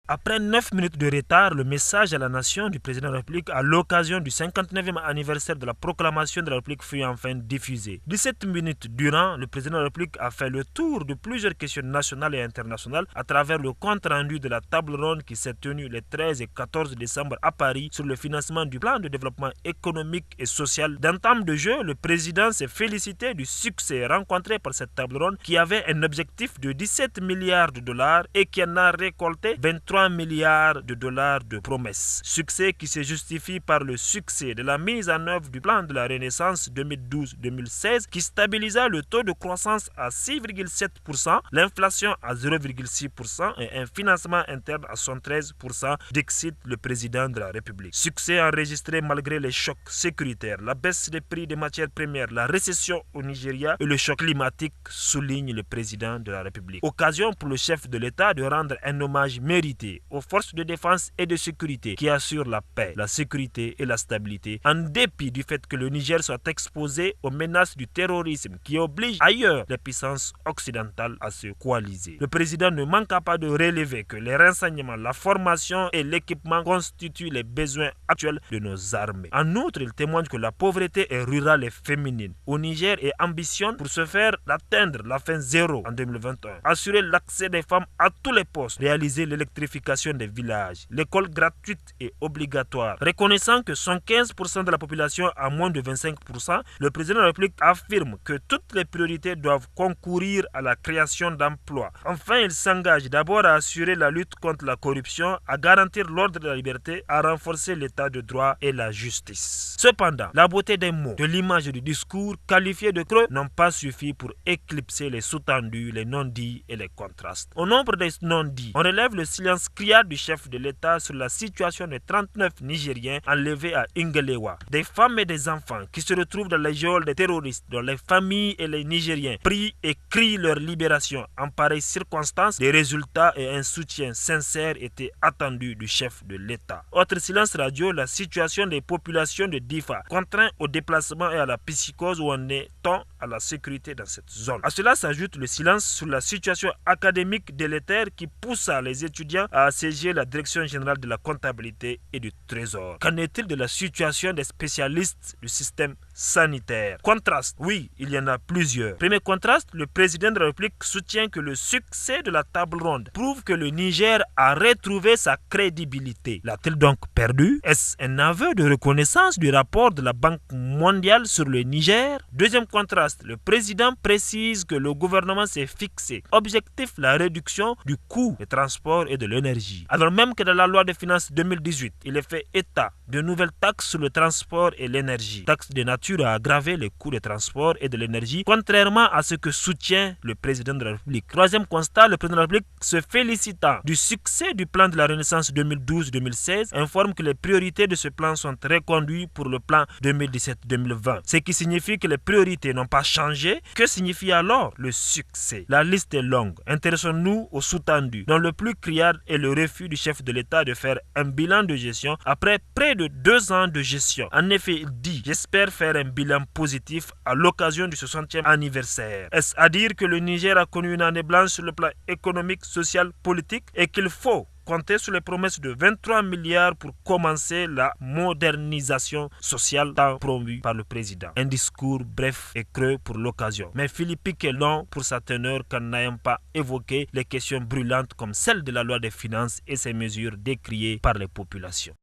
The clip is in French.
Après 9 minutes de retard, le message à la nation du président de la République à l'occasion du 59e anniversaire de la proclamation de la République fut enfin diffusé. 17 minutes durant, le président de la République a fait le tour de plusieurs questions nationales et internationales à travers le compte rendu de la table ronde qui s'est tenue les 13 et 14 décembre à Paris sur le financement du plan de développement économique et social. D'entame de jeu, le président s'est félicité du succès rencontré par cette table ronde qui avait un objectif de 17 milliards de dollars et qui en a récolté 23 milliards de dollars de promesses. Succès qui se justifie par le succès de la mise en œuvre du plan de la Renaissance 2012-2016 qui stabilisa le taux de croissance à 6,7%, l'inflation à 0,6% et un financement interne à 113%, dixit le président de la République. Succès enregistré malgré les chocs sécuritaires, la baisse des prix des matières premières, la récession au Nigeria et le choc climatique, souligne le président de la République. Occasion pour le chef de l'État de rendre un hommage mérité aux forces de défense et de sécurité qui assurent la paix, la sécurité et la stabilité, en dépit du fait que le Niger soit exposé aux menaces du terrorisme qui obligent ailleurs les puissances occidentales à se coaliser. Le président ne manqua pas de relever que les renseignements, la formation et l'équipement constituent les besoins actuels de nos armées. En outre, il témoigne que la pauvreté est rurale et féminine au Niger et ambitionne pour ce faire d'atteindre la fin zéro en 2021. Assurer l'accès des femmes à tous les postes, réaliser l'électrification des villages, l'école gratuite et obligatoire. Reconnaissant que 115% de la population a moins de 25%, le président de la République affirme que toutes les priorités doivent concourir à la création d'emplois. Enfin, il s'engage d'abord à assurer la lutte contre la corruption, à garantir l'ordre de la liberté, à renforcer l'état de droit et la justice. Cependant, la beauté des mots, de l'image et du discours qualifiés de creux n'ont pas suffi pour éclipser les sous-tendus, les non-dits et les contrastes. Au nombre des non-dits, on relève le silence criard du chef de l'État sur la situation des 39 Nigériens enlevés à Ingelewa. Des femmes et des enfants qui se retrouvent dans les geôles des terroristes, dont les familles et les Nigériens prient et crient leur libération. En pareille circonstance, des résultats et un soutien sincère étaient attendus du chef de l'État. Autre silence radio, la situation des populations de Difa, contraintes au déplacement et à la psychose où on est tant à la sécurité dans cette zone. À cela s'ajoute le silence sur la situation académique délétère qui pousse les étudiants à assiéger la direction générale de la comptabilité et du trésor. Qu'en est-il de la situation des spécialistes du système sanitaire? Contraste, oui, il y en a plusieurs. Premier contraste, le président de la République soutient que le succès de la table ronde prouve que le Niger a retrouvé sa crédibilité. L'a-t-il donc perdu? Est-ce un aveu de reconnaissance du rapport de la Banque mondiale sur le Niger? Deuxième contraste, le président précise que le gouvernement s'est fixé objectif la réduction du coût des transports et de l'énergie. Alors même que dans la loi de finances 2018, il est fait état de nouvelles taxes sur le transport et l'énergie. Taxes de nature à aggraver les coûts des transports et de l'énergie, contrairement à ce que soutient le président de la République. Troisième constat, le président de la République, se félicitant du succès du plan de la Renaissance 2012-2016, informe que les priorités de ce plan sont reconduites pour le plan 2017-2020. Ce qui signifie que les priorités n'ont pas changé. Que signifie alors le succès? La liste est longue. Intéressons-nous aux sous-tendus, dont le plus criard est le refus du chef de l'État de faire un bilan de gestion après près de 2 ans de gestion. En effet, il dit: j'espère faire un bilan positif à l'occasion du 60e anniversaire. Est-ce à dire que le Niger a connu une année blanche sur le plan économique, social, politique et qu'il faut compter sur les promesses de 23 milliards pour commencer la modernisation sociale tant promue par le président? Un discours bref et creux pour l'occasion, mais philippique est long pour sa teneur qu'en n'ayant pas évoqué les questions brûlantes comme celle de la loi des finances et ses mesures décriées par les populations.